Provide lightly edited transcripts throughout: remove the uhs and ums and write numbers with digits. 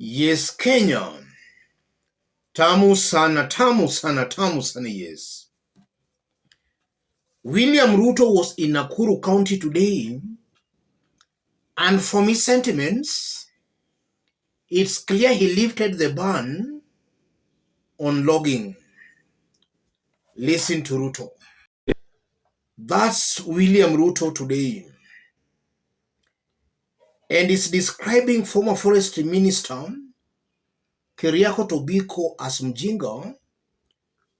Yes, Kenya. Tamu sana, tamu sana, tamu sana, yes. William Ruto was in Nakuru County today, and from his sentiments, it's clear he lifted the ban on logging. Listen to Ruto. That's William Ruto today. And it's describing former Forest Minister Keriako Tobiko as mjinga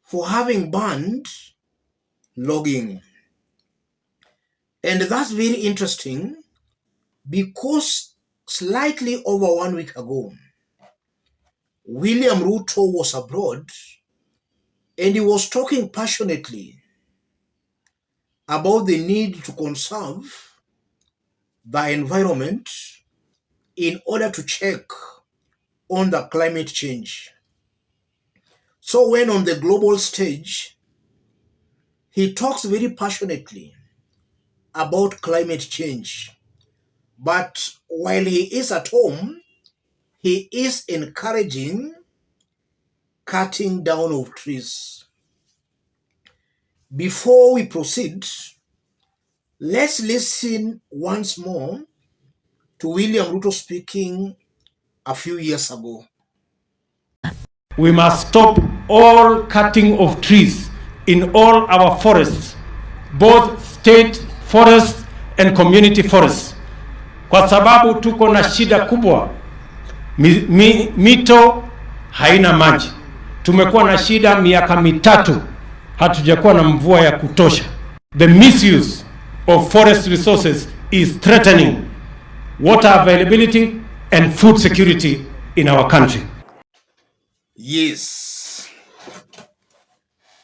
for having banned logging. And that's very interesting because slightly over 1 week ago, William Ruto was abroad and he was talking passionately about the need to conserve the environment in order to check on the climate change. So when on the global stage, he talks very passionately about climate change. But while he is at home, he is encouraging cutting down of trees. Before we proceed, let's listen once more to William Ruto speaking a few years ago. We must stop all cutting of trees in all our forests, both state forests and community forests, kwa sababu tuko na shida kubwa. Mito haina maji. Tumekuwa na shida miaka mitatu, hatujakuwa na mvua ya kutosha. The misuse of forest resources is threatening water availability and food security in our country. Yes.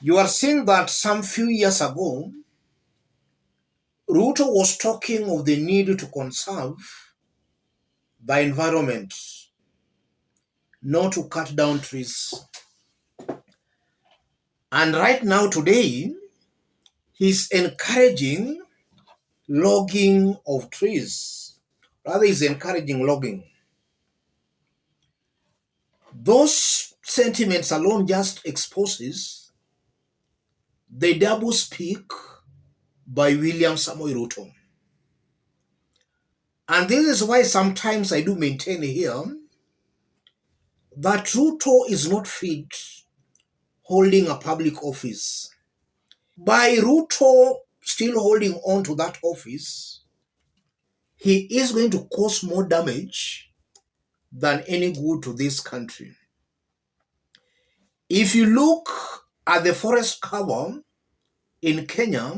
You are seeing that some few years ago, Ruto was talking of the need to conserve the environment, not to cut down trees. And right now, today, he's encouraging logging of trees. Rather, he's encouraging logging. Those sentiments alone just exposes the double speak by William Samoei Ruto. And this is why sometimes I do maintain here that Ruto is not fit holding a public office. By Ruto still holding on to that office, he is going to cause more damage than any good to this country. If you look at the forest cover in Kenya,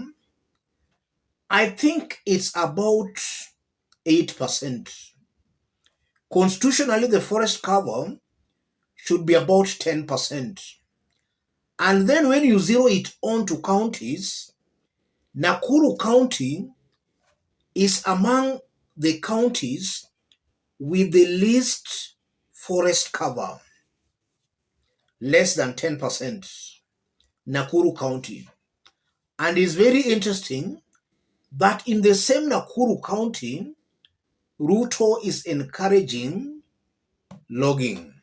I think it's about 8%. Constitutionally, the forest cover should be about 10%. And then when you zero it on to counties, Nakuru County is among the counties with the least forest cover, less than 10%, Nakuru County. And it's very interesting that in the same Nakuru County, Ruto is encouraging logging.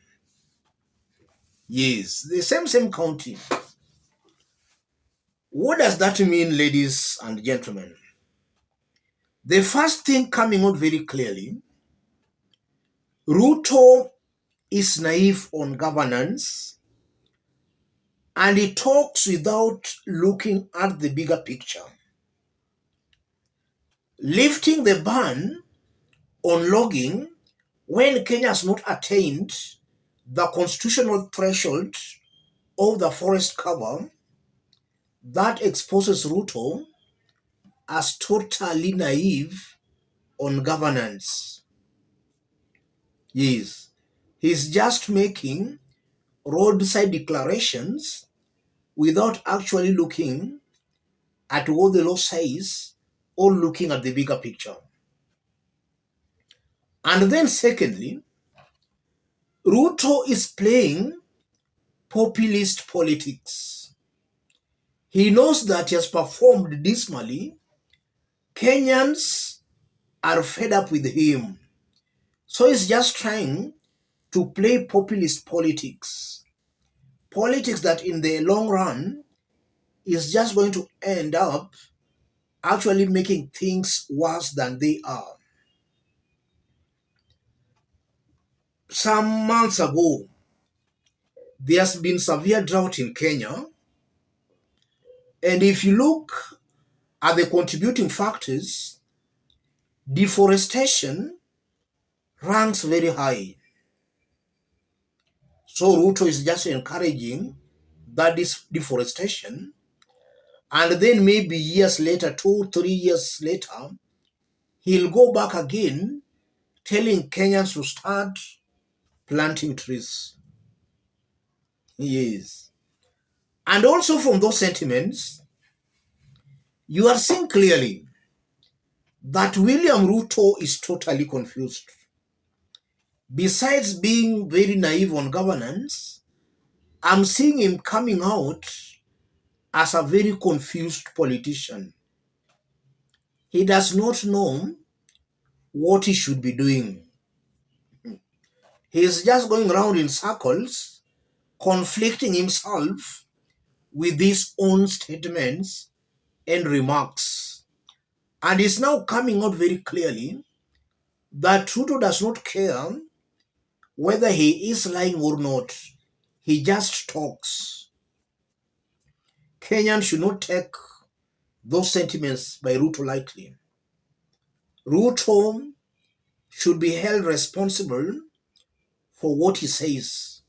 Yes, the same county. What does that mean, ladies and gentlemen? The first thing coming out very clearly, Ruto is naive on governance and he talks without looking at the bigger picture. Lifting the ban on logging when Kenya has not attained the constitutional threshold of the forest cover, that exposes Ruto as totally naive on governance. Yes, he's just making roadside declarations without actually looking at what the law says or looking at the bigger picture. And then secondly, Ruto is playing populist politics. He knows that he has performed dismally. Kenyans are fed up with him. So he's just trying to play populist politics. Politics that in the long run is just going to end up actually making things worse than they are. Some months ago, there's been severe drought in Kenya. And if you look at the contributing factors, deforestation ranks very high. So Ruto is just encouraging that deforestation. And then maybe years later, 2, 3 years later, he'll go back again telling Kenyans to start planting trees. Yes. And also from those sentiments, you are seeing clearly that William Ruto is totally confused. Besides being very naive on governance, I'm seeing him coming out as a very confused politician. He does not know what he should be doing. He is just going around in circles, conflicting himself with his own statements and remarks. And it's now coming out very clearly that Ruto does not care whether he is lying or not. He just talks. Kenyans should not take those sentiments by Ruto lightly. Ruto should be held responsible for what he says.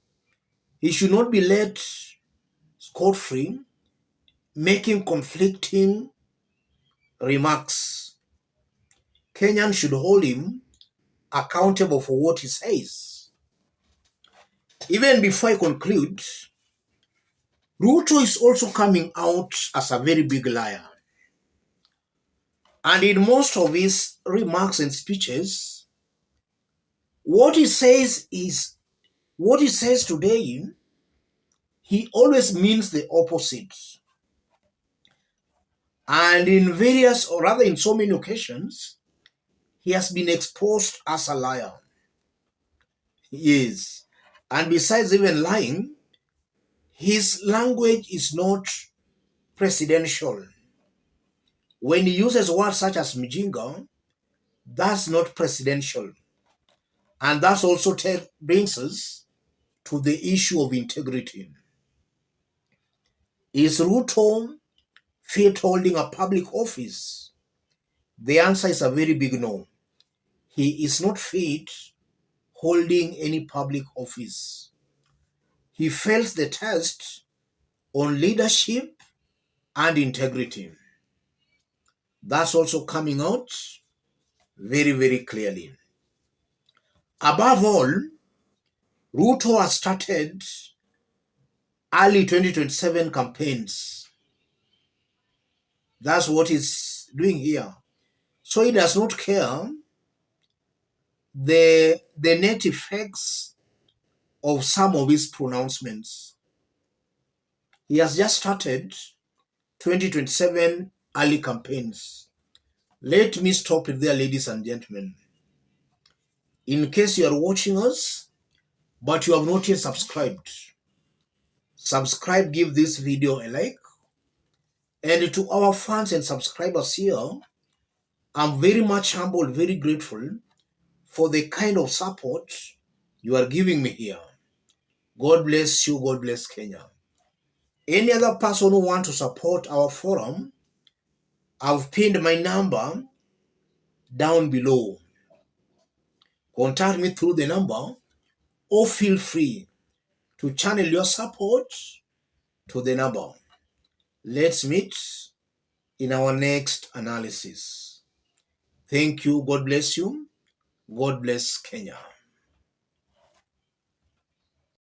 He should not be let scot-free, making conflicting remarks. Kenyans should hold him accountable for what he says. Even before I conclude, Ruto is also coming out as a very big liar. And in most of his remarks and speeches, what he says today, he always means the opposite. And in various, or rather in so many occasions, he has been exposed as a liar. Yes. And besides even lying, his language is not presidential. When he uses words such as mjinga, that's not presidential. And that also brings us to the issue of integrity. Is Ruto fit holding a public office? The answer is a very big no. He is not fit holding any public office. He fails the test on leadership and integrity. That's also coming out very, very clearly. Above all, Ruto has started early 2027 campaigns. That's what he's doing here. So he does not care the net effects of some of his pronouncements. He has just started 2027 early campaigns. Let me stop it there, ladies and gentlemen. In case you are watching us, but you have not yet subscribed, subscribe, give this video a like. And to our fans and subscribers here, I'm very much humbled, very grateful for the kind of support you are giving me here. God bless you. God bless Kenya. Any other person who wants to support our forum, I've pinned my number down below. Contact me through the number or feel free to channel your support to the number. Let's meet in our next analysis. Thank you. God bless you. God bless Kenya.